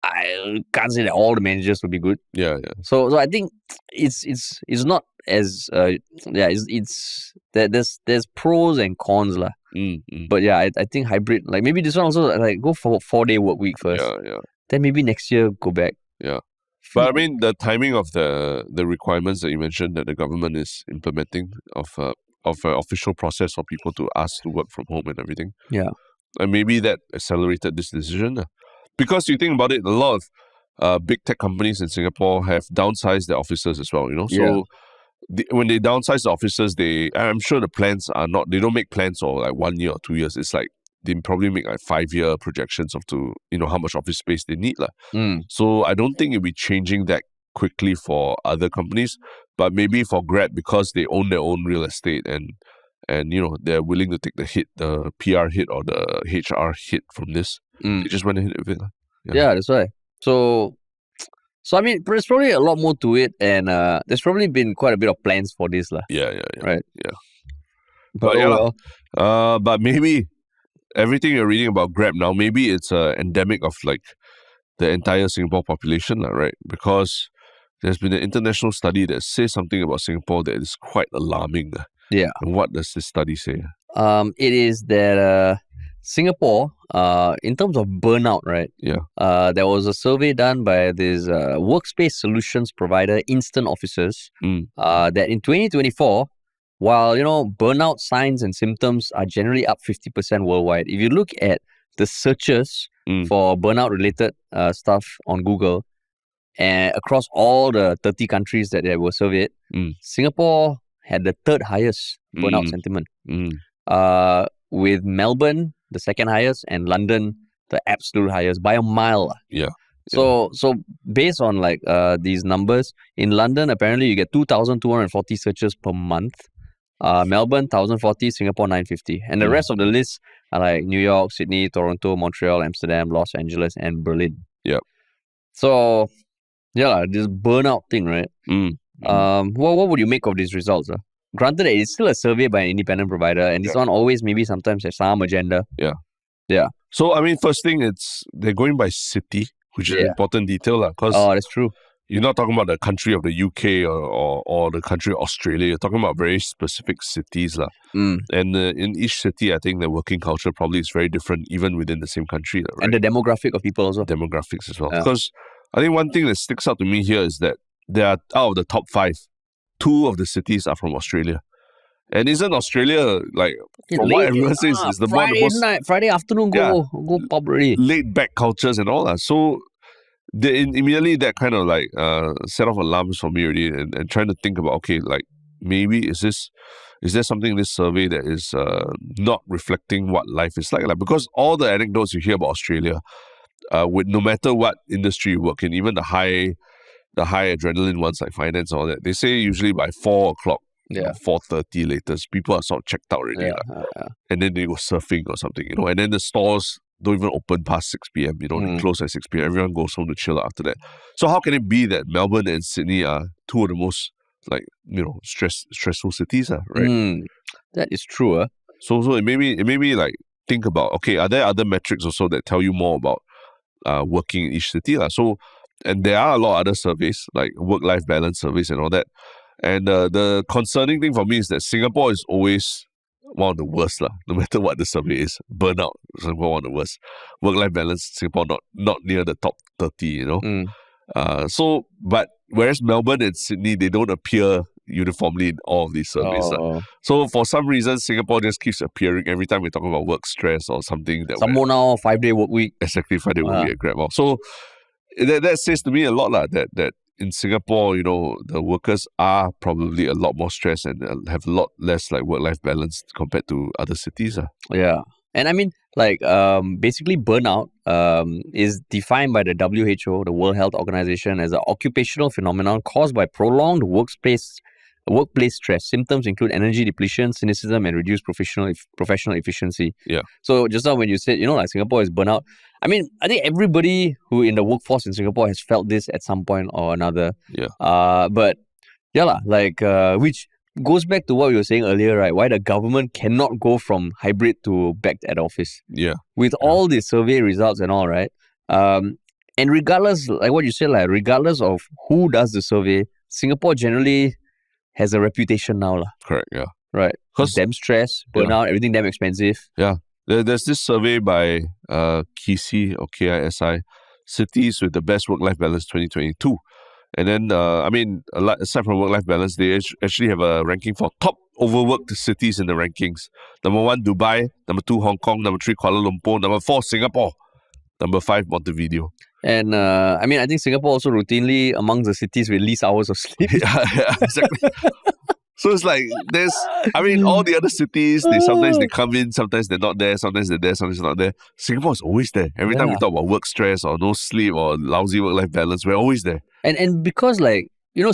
I can't say that all the managers will be good. Yeah. So I think it's not as there's pros and cons. But yeah, I think hybrid, like maybe this one also, like go for 4-day work week first. Yeah. Then maybe next year go back. Yeah. But I mean, the timing of the requirements that you mentioned that the government is implementing of an official process for people to ask to work from home and everything. Yeah. And maybe that accelerated this decision. Because you think about it, a lot of big tech companies in Singapore have downsized their offices as well, So when they downsize the offices, I'm sure the plans are not, they don't make plans for like 1 year or 2 years. It's like they probably make like 5-year projections of how much office space they need. So I don't think it'll be changing that quickly for other companies, but maybe for Grab, because they own their own real estate and they're willing to take the hit, the PR hit or the HR hit from this. They just went ahead with it. Yeah, that's why. So I mean, there's probably a lot more to it, and there's probably been quite a bit of plans for this. Yeah. Right? Yeah. But but maybe everything you're reading about Grab now, maybe it's an endemic of like the entire Singapore population, right? Because there's been an international study that says something about Singapore that is quite alarming. Yeah. And what does this study say? It is that Singapore, in terms of burnout, right? Yeah. There was a survey done by this workspace solutions provider, Instant Offices, that in 2024, while burnout signs and symptoms are generally up 50% worldwide, if you look at the searches for burnout related stuff on Google, and across all the 30 countries that they were surveyed, Singapore had the third highest burnout sentiment, with Melbourne the second highest and London the absolute highest by a mile. Yeah. So based on like these numbers, in London apparently you get 2,240 searches per month. Melbourne 1,040, Singapore 950, and the rest of the list are like New York, Sydney, Toronto, Montreal, Amsterdam, Los Angeles, and Berlin. Yeah. So yeah, this burnout thing, right? What would you make of these results? Granted, it's still a survey by an independent provider, and this one always maybe sometimes has some agenda. Yeah. So I mean, first thing, they're going by city, which is an important detail, because that's true. You're not talking about the country of the UK or the country of Australia. You're talking about very specific cities. And in each city, I think the working culture probably is very different, even within the same country. Right? And the demographic of people also. Demographics as well. Because I think one thing that sticks out to me here is that there are, out of the top 5, 2 of the cities are from Australia. And isn't Australia, like, from what everyone says, is the most... Friday afternoon, go pub already. Laid back cultures and all that. So immediately that kind of like set off alarms for me already, and trying to think about, okay, like maybe is there something in this survey that is not reflecting what life is like? Because all the anecdotes you hear about Australia, with no matter what industry you work in, even the high adrenaline ones like finance and all that, they say usually by 4 o'clock, 4:30 latest, people are sort of checked out already, and then they go surfing or something, and then the stores don't even open past 6 p.m. They close at 6 p.m. Everyone goes home to chill after that. So how can it be that Melbourne and Sydney are 2 of the most, like, stressful cities, right? That is true. So it made me like think about, okay, are there other metrics also that tell you more about working in each city? So, and there are a lot of other surveys, like work-life balance surveys and all that. And the concerning thing for me is that Singapore is always one of the worst, no matter what the survey is. Burnout, Singapore one of the worst. Work-life balance, Singapore not near the top 30, So, but whereas Melbourne and Sydney, they don't appear uniformly in all of these surveys. So for some reason, Singapore just keeps appearing every time we talk about work stress or something. Some more now, 5-day work week. Exactly, 5-day work week at Grab. So that says to me a lot, that in Singapore, the workers are probably a lot more stressed and have a lot less like work-life balance compared to other cities. Yeah. And I mean, basically burnout is defined by the WHO, the World Health Organization, as an occupational phenomenon caused by prolonged workplace stress. Symptoms include energy depletion, cynicism, and reduced professional efficiency. Yeah. So just now when you said, like Singapore is burnout, I mean, I think everybody who in the workforce in Singapore has felt this at some point or another. Yeah. But yeah, which goes back to what we were saying earlier, right? Why the government cannot go from hybrid to back at office. Yeah. With all the survey results and all, right? And regardless, like what you said, regardless of who does the survey, Singapore generally has a reputation now. Correct, yeah. Right. Because damn stress, burnout, everything damn expensive. Yeah. There's this survey by KISI or KISI, Cities with the Best Work-Life Balance 2022. And then, aside from work-life balance, they actually have a ranking for top overworked cities in the rankings. Number 1, Dubai. Number 2, Hong Kong. Number 3, Kuala Lumpur. Number 4, Singapore. Number 5, Montevideo. And I think Singapore also routinely among the cities with least hours of sleep. yeah, exactly. So it's like all the other cities, sometimes they come in, sometimes they're not there, sometimes they're there, sometimes they're not there. Singapore is always there. Every time we talk about work stress or no sleep or lousy work-life balance, we're always there. And because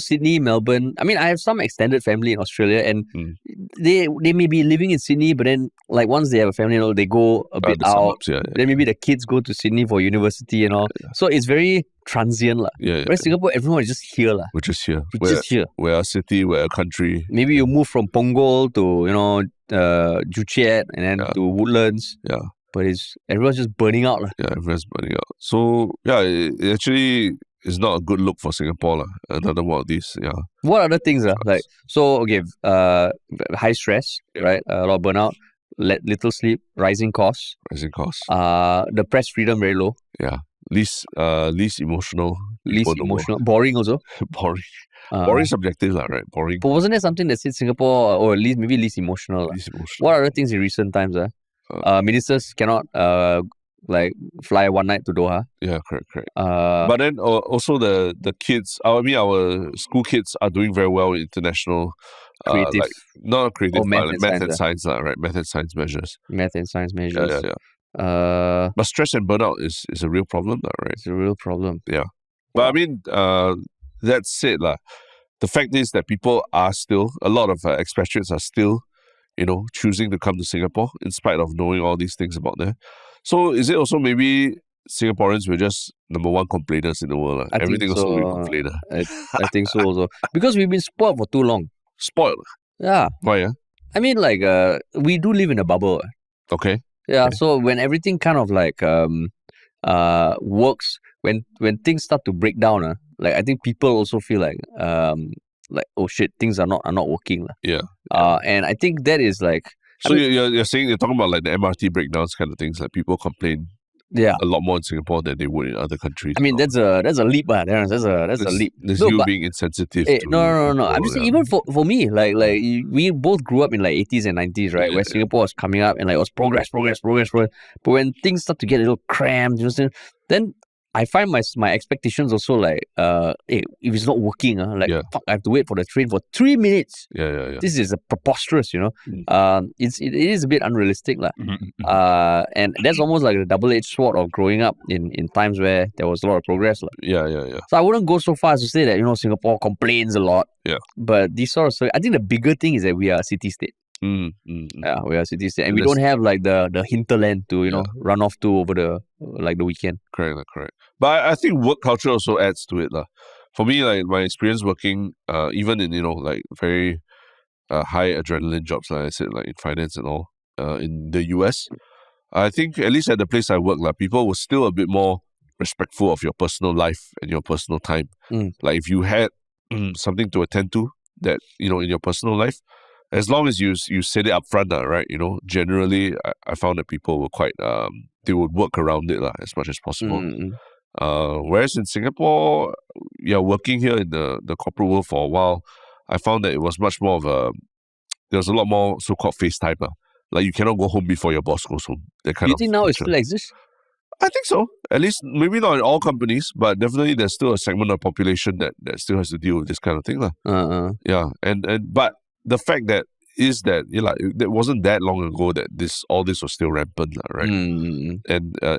Sydney, Melbourne, I have some extended family in Australia and they may be living in Sydney, but then once they have a family, they go a bit out. Suburbs, Then maybe the kids go to Sydney for university and all. Yeah. So it's very transient. Whereas Singapore, everyone is just here. We're just here. Just here. We're a city, we're a country. Maybe you move from Punggol to, Joo Chiat and then to Woodlands. Yeah. But everyone's just burning out. Yeah, everyone's burning out. So, it actually is not a good look for Singapore. Another one of these, yeah. What other things are high stress, right? A lot of burnout, little sleep, rising costs. The press freedom very low. Yeah. Least emotional. Boring also. Boring. Boring subjective, right? Boring. But wasn't there something that said Singapore, or maybe least emotional? Least emotional. What other things in recent times? Ministers cannot fly one night to Doha. Yeah, correct. But then also the kids, our school kids are doing very well in international creative, not creative, math and science, right? Math and science measures. Yeah. But stress and burnout is a real problem, right? It's a real problem. Yeah. But that said, the fact is that people are still, a lot of expatriates are still, choosing to come to Singapore in spite of knowing all these things about there. So is it also maybe Singaporeans were just number one complainers in the world? Everything also we complainer. I think so also. Because we've been spoiled for too long. Spoiled? Yeah. Why, yeah? We do live in a bubble. Okay. Yeah, okay. So when everything kind of works, when things start to break down, I think people also feel oh shit, things are not working. Yeah. And I think that is So you're saying you're talking about the MRT breakdowns kind of things, people complain a lot more in Singapore than they would in other countries. I mean that's a leap, That's a leap. Being insensitive. No. I'm just saying, even for me, we both grew up in 80s and 90s, right? Where Singapore was coming up and it was progress. But when things start to get a little cramped, then I find my expectations also hey, if it's not working, fuck, I have to wait for the train for 3 minutes. Yeah. This is preposterous, It is a bit unrealistic, and that's almost like a double-edged sword of growing up in times where there was a lot of progress, Yeah. So I wouldn't go so far as to say that Singapore complains a lot. Yeah. But I think the bigger thing is that we are a city state. Yeah, we are a city state, and we don't have the hinterland to run off to over the weekend. Correct. But I think work culture also adds to it, For me, my experience working, even in very high adrenaline jobs, like I said, in finance and all, in the US, I think at least at the place I work, people were still a bit more respectful of your personal life and your personal time. If you had something to attend to that in your personal life, as long as you said it up front, right? Generally, I found that people were quite, they would work around it as much as possible. Whereas in Singapore, working here in the corporate world for a while, I found that it was much more of there was a lot more so-called FaceTime. You cannot go home before your boss goes home. That kind Do you think now it still exists? I think so. At least, maybe not in all companies, but definitely there's still a segment of population that still has to deal with this kind of thing. Yeah. But the fact that it wasn't that long ago that all this was still rampant, right? And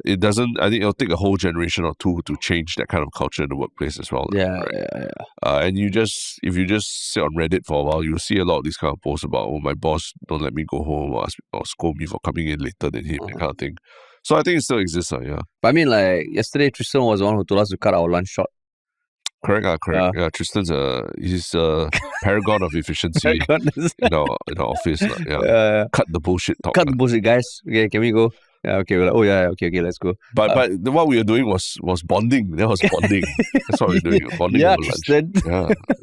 it doesn't, I think it'll take a whole generation or two to change that kind of culture in the workplace as well. Yeah. And if you just sit on Reddit for a while, you'll see a lot of these kind of posts about, oh, my boss don't let me go home or scold me for coming in later than him, that kind of thing. So I think it still exists, yeah. But I mean, like, yesterday Tristan was the one who told us to cut our lunch short. Correct. Yeah, Tristan's he's a paragon of efficiency in our office. Cut the bullshit talk. Cut the bullshit, guys. Okay, can we go? Yeah, okay. We're like, oh yeah, okay, let's go. But what we were doing was bonding. That was bonding. That's what we were doing. Bonding over lunch. Yeah,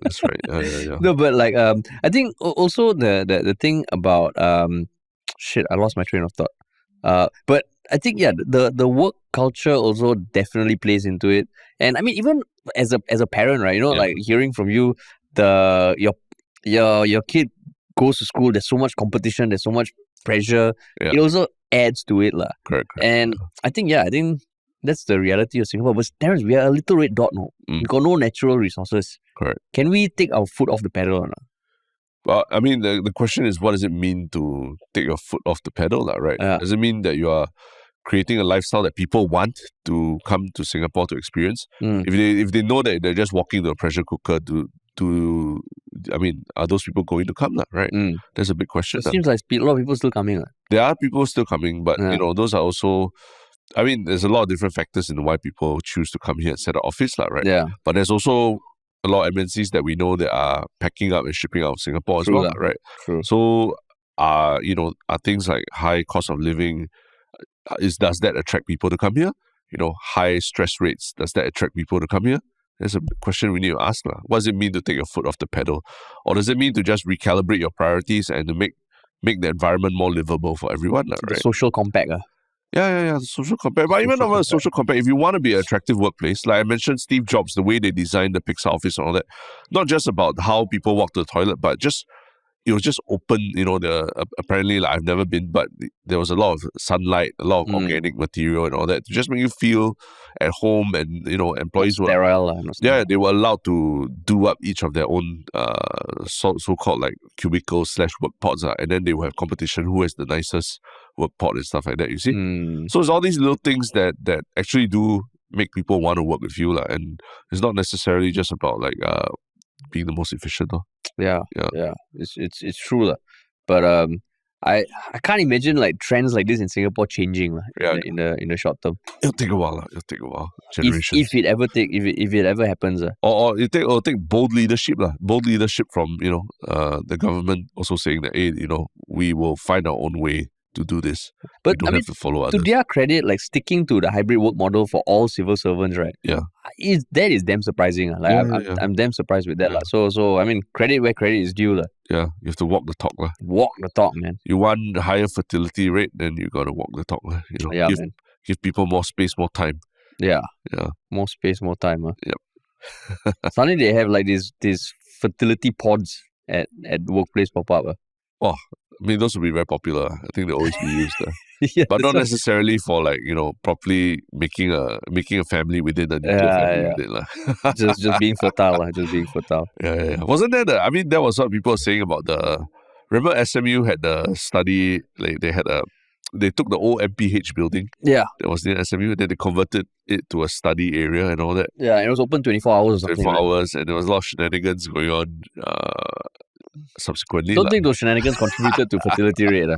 that's right. Yeah. No, but like I think also the thing about shit, I lost my train of thought. But I think the work culture also definitely plays into it. And I mean, even as a parent, right? Like hearing from you, your kid goes to school. There's so much competition. There's so much pressure. Yeah. It also adds to it, lah. Correct. And I think that's the reality of Singapore. But Terrence, we are a little red dot, no. We got no natural resources. Correct. Can we take our foot off the pedal or not? Well, I mean, the question is, what does it mean to take your foot off the pedal, right? Yeah. Does it mean that you are creating a lifestyle that people want to come to Singapore to experience? If they know that they're just walking to a pressure cooker I mean, are those people going to come, right? That's a big question. It seems like a lot of people still coming. There are people still coming, but those are also, I mean, there's a lot of different factors in why people choose to come here and set an office, right? Yeah. But there's also a lot of MNCs that we know that are packing up and shipping out of Singapore as well, right? True. So, are things like high cost of living, does that attract people to come here? High stress rates, does that attract people to come here? That's a question we need to ask. What does it mean to take your foot off the pedal? Or does it mean to just recalibrate your priorities and to make the environment more livable for everyone? The right? social compact. Yeah, the social compact. But even over a social compact, if you want to be an attractive workplace, like I mentioned Steve Jobs, the way they designed the Pixar office and all that, not just about how people walk to the toilet, but it was just open, apparently, like, I've never been, but there was a lot of sunlight, a lot of organic material and all that to just make you feel at home. And, employees were sterile. They were allowed to do up each of their own so-called like cubicles / work pods, and then they will have competition who has the nicest work pod and stuff like that, you see. So it's all these little things that actually do make people want to work with you, and it's not necessarily just about like being the most efficient. Yeah. It's true, but I can't imagine like trends like this in Singapore changing in the short term. It'll take a while. Generations. If it ever happens. Or it'll take bold leadership. Bold leadership from the government also saying that, hey, we will find our own way to do this. But we don't have to follow others. To their credit, like sticking to the hybrid work model for all civil servants, right? Yeah. That is damn surprising. I'm damn surprised with that. So I mean, credit where credit is due. Yeah, you have to walk the talk. Walk the talk, man. You want a higher fertility rate, then you got to walk the talk. Give people more space, more time. Yeah. More space, more time. Yep. Suddenly they have like these fertility pods at workplace pop up. Oh, I mean, those will be very popular. I think they'll always be used. But not necessarily for like, properly making a family within a nuclear family. just being fertile. Just being fertile. Yeah. Wasn't there that was what people were saying about remember SMU had the study, like they took the old MPH building. Yeah. That was near SMU, then they converted it to a study area and all that. Yeah, it was open 24 hours or something. 24 hours, and there was a lot of shenanigans going on subsequently. Don't think those shenanigans contributed to fertility rate.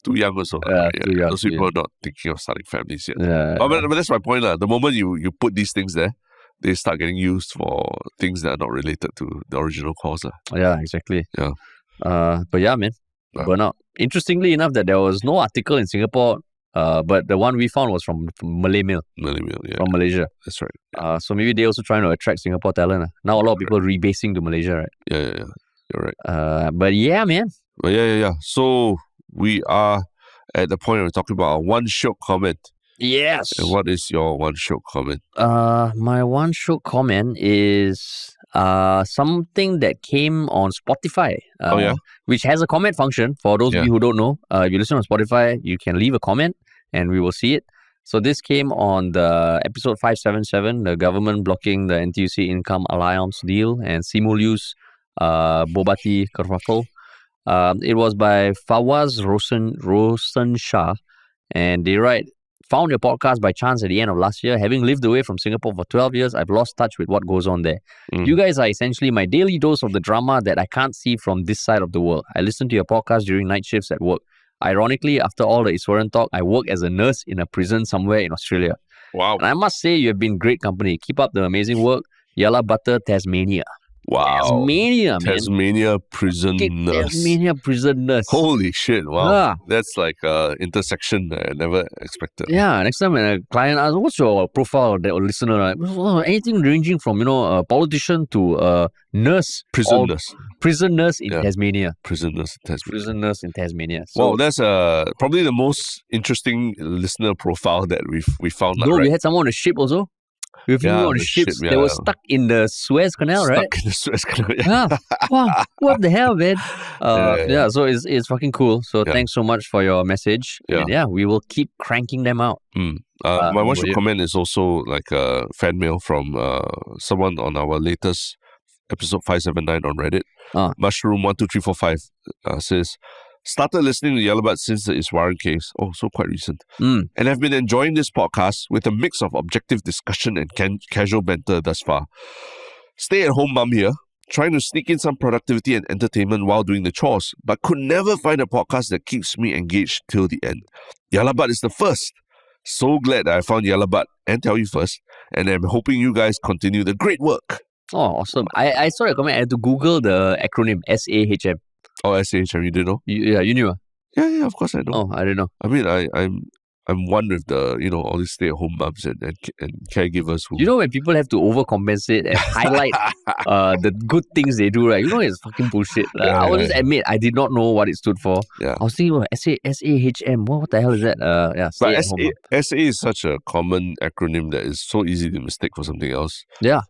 Too young also. Too young. Those people are not thinking of starting families yet. But that's my point. The moment you put these things there, they start getting used for things that are not related to the original cause. Yeah, exactly. Yeah. But yeah, man. Burnout. Interestingly enough, that there was no article in Singapore, but the one we found was from Malay Mail. From Malaysia. That's right. So maybe they're also trying to attract Singapore talent. Now a lot of people rebasing to Malaysia, right? Yeah. You're right. But yeah, man. But yeah. So we are at the point where we're talking about our one Shiok comment. Yes. And what is your one Shiok comment? My one Shiok comment is something that came on Spotify. Which has a comment function. For those of you who don't know, if you listen on Spotify, you can leave a comment and we will see it. So this came on the episode 577, the government blocking the NTUC income allowance deal and Simulius Bobati Kerfuffle. It was by Fawaz Rosen Shah, and they write, found your podcast by chance at the end of last year. Having lived away from Singapore for 12 years, I've lost touch with what goes on there. You guys are essentially my daily dose of the drama that I can't see from this side of the world. I listen to your podcast during night shifts at work. Ironically, after all the Iswaran talk, I work as a nurse in a prison somewhere in Australia. Wow. And I must say, you have been great company. Keep up the amazing work. Yalla Butter, Tasmania. Wow. Tasmania, man. Tasmania prison nurse. Tasmania prison nurse. Holy shit. Wow. Yeah. That's like intersection that I never expected. Yeah, next time when a client asks, what's your profile or listener? Right? Well, anything ranging from, a politician to a nurse. Prison nurse. Prison nurse in Tasmania. Prison nurse in Tasmania. Prison nurse in Tasmania. So, wow, that's probably the most interesting listener profile that we found. No, right? we had someone on a ship also. We've been on ships. They were stuck in the Suez Canal, right? Stuck in the Suez Canal. Yeah. Wow. What the hell, man? So it's fucking cool. So thanks so much for your message. Yeah. And we will keep cranking them out. My one Shiok Comment is also like a fan mail from someone on our latest episode 579 on Reddit. Mushroom12345 says, started listening to Yellowbud since the Iswaran case. Oh, so quite recent. And have been enjoying this podcast with a mix of objective discussion and casual banter thus far. Stay-at-home mum here, trying to sneak in some productivity and entertainment while doing the chores, but could never find a podcast that keeps me engaged till the end. Yellowbud is the first. So glad that I found Yellowbud and Tell You First, and I'm hoping you guys continue the great work. Oh, awesome. I saw your comment. I had to Google the acronym SAHM. Oh, SAHM, you didn't know? You knew? Yeah, of course I know. Oh, I didn't know. I mean, I'm one with the, all these stay-at-home moms and caregivers who... when people have to overcompensate and highlight the good things they do, right? It's fucking bullshit. I will just admit, I did not know what it stood for. Yeah. I was thinking, SAHM, what the hell is that? But SA is such a common acronym that is so easy to mistake for something else. Yeah.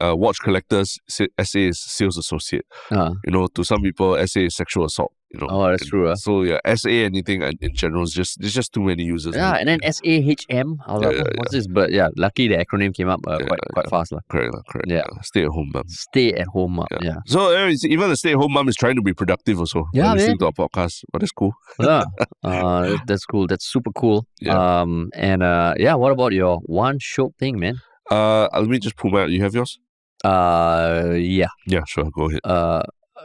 Watch collectors, SA is sales associate. To some people, SA is sexual assault. Oh, that's true. So SA anything in general is there's just too many users. Yeah, and then SAHM. I was like, what's this? But lucky the acronym came up quite fast. Correct. Yeah. Stay at home mom. Stay at home mom. Yeah. So even the stay at home mom is trying to be productive also. Yeah, listening to our podcast. But that's cool. Yeah. That's cool. That's super cool. Yeah. What about your one Shiok thing, man? Let me just pull my out. You have yours? Yeah. Yeah, sure. Go ahead.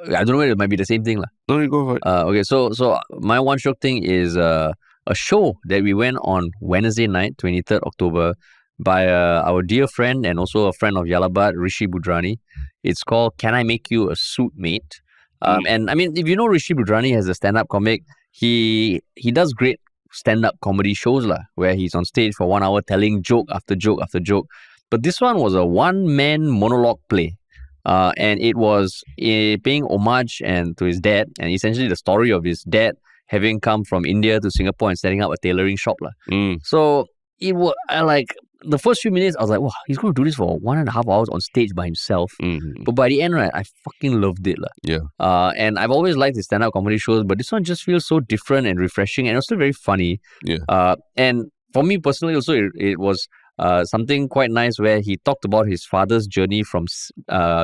I don't know whether it might be the same thing. No, you go for it. Okay, so my one Shiok thing is a show that we went on Wednesday night, 23rd October, by our dear friend and also a friend of Yellowbud, Rishi Budrani. It's called Can I Make You a Suit Mate? And I mean, if you know Rishi Budrani as a stand-up comic, he does great stand-up comedy shows where he's on stage for 1 hour telling joke after joke after joke. But this one was a one-man monologue play. And it was paying homage to his dad, and essentially the story of his dad having come from India to Singapore and setting up a tailoring shop. So it was the first few minutes, I was like, wow, he's going to do this for 1.5 hours on stage by himself. But by the end, right, I fucking loved it. Yeah. And I've always liked his stand-up comedy shows, but this one just feels so different and refreshing and also very funny. Yeah. And for me personally also, it was something quite nice where he talked about his father's journey from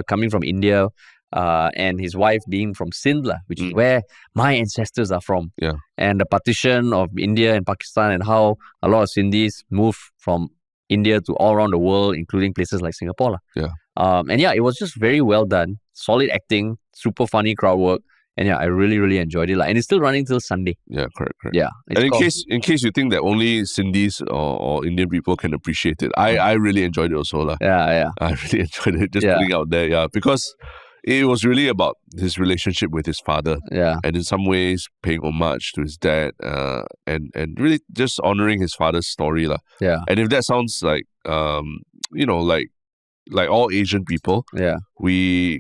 coming from India and his wife being from Sindh, which is where my ancestors are from. Yeah. And the partition of India and Pakistan and how a lot of Sindhis moved from India to all around the world, including places like Singapore. Yeah. It was just very well done. Solid acting, super funny crowd work. And I really, really enjoyed it. And it's still running till Sunday. Yeah, correct. Yeah. And in case you think that only Sindhis or Indian people can appreciate it, I really enjoyed it also. Yeah. I really enjoyed it, just putting out there, because it was really about his relationship with his father. Yeah. And in some ways, paying homage to his dad and really just honoring his father's story. Yeah. And if that sounds like, like all Asian people, we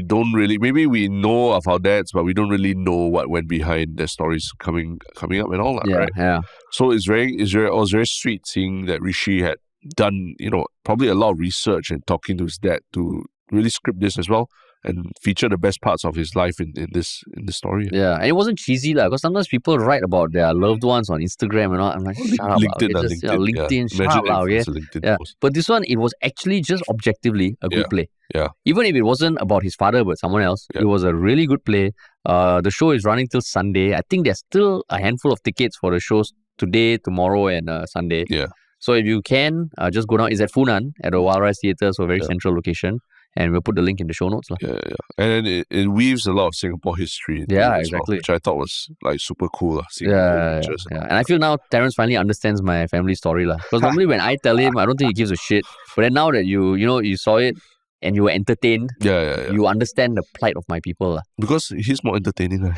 don't really, maybe we know of our dads, but we don't really know what went behind their stories coming up and all that, right? Yeah. So it was very sweet seeing that Rishi had done, probably a lot of research and talking to his dad to really script this as well. and feature the best parts of his life in this story. Yeah, and it wasn't cheesy because sometimes people write about their loved ones on Instagram and all. I'm like, shut up, LinkedIn, okay, just, LinkedIn, shut Imagine up, if okay. it's a LinkedIn Yeah, post. but this one, it was actually just objectively a good play. Yeah. Even if it wasn't about his father but someone else, it was a really good play. The show is running till Sunday. I think there's still a handful of tickets for the shows today, tomorrow, and Sunday. Yeah. So if you can, just go down. It's at Funan at the Wild Rice Theatre, so a very central location. And we'll put the link in the show notes. Yeah. And then it weaves a lot of Singapore history into it as well, which I thought was like super cool. Yeah. And I feel now Terence finally understands my family story. Because normally when I tell him, I don't think he gives a shit. But then now that you saw it and you were entertained, you understand the plight of my people. Because he's more entertaining.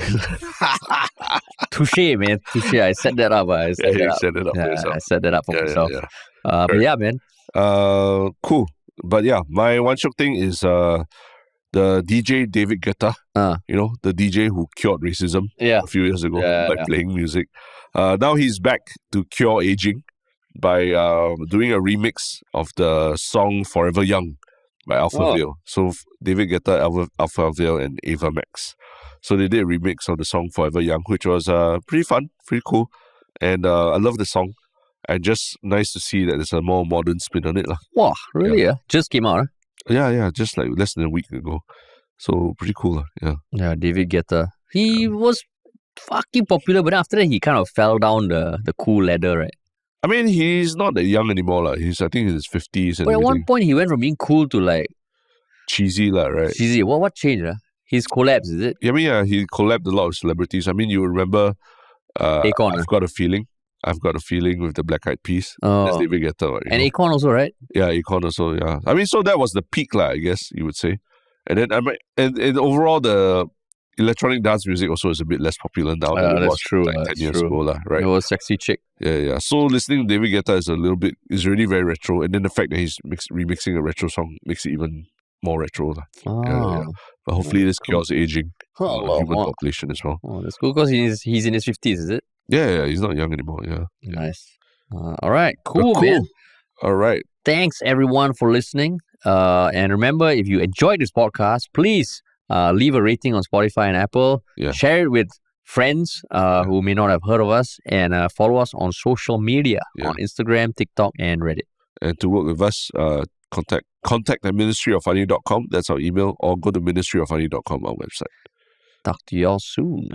Touche, man. Touche. I set that up. I set that up for myself. But yeah, man. Cool. But yeah, my one Shiok thing is the DJ David Guetta. The DJ who cured racism a few years ago by playing music. Now he's back to cure aging by doing a remix of the song Forever Young by Alphaville. So David Guetta, Alphaville, and Ava Max. So they did a remix of the song Forever Young, which was pretty fun, pretty cool. And I love the song. And just nice to see that there's a more modern spin on it. Wow, really? Yeah. Just came out, Yeah, just like less than a week ago. So pretty cool. Yeah, David Guetta. He was fucking popular, but after that he kind of fell down the cool ladder, right? I mean, he's not that young anymore. He's, I think, in his 50s. But at one point he went from being cool to like... cheesy, right? Cheesy. What changed? His collabs, is it? Yeah, I mean, he collabed a lot of celebrities. I mean, you remember Akon, I've Got a Feeling. I've Got a Feeling with the Black Eyed Peas. That's David Guetta. Right, and Akon also, right? Yeah, Akon also, yeah. I mean, so that was the peak, I guess you would say. And then, and overall, the electronic dance music also is a bit less popular now than it was true, like 10 years ago, right? It was Sexy Chick. Yeah. So listening to David Guetta is really very retro. And then the fact that he's remixing a retro song makes it even more retro. Yeah. But hopefully this cures aging human population as well. Oh, that's cool because he's in his 50s, is it? Yeah, he's not young anymore. Yeah. Nice. All right, cool, man. All right. Thanks everyone for listening. And remember, if you enjoyed this podcast, please leave a rating on Spotify and Apple. Yeah. Share it with friends who may not have heard of us, and follow us on social media on Instagram, TikTok, and Reddit. And to work with us, contact at ministryoffunny.com. That's our email, or go to ministryoffunny.com, our website. Talk to y'all soon.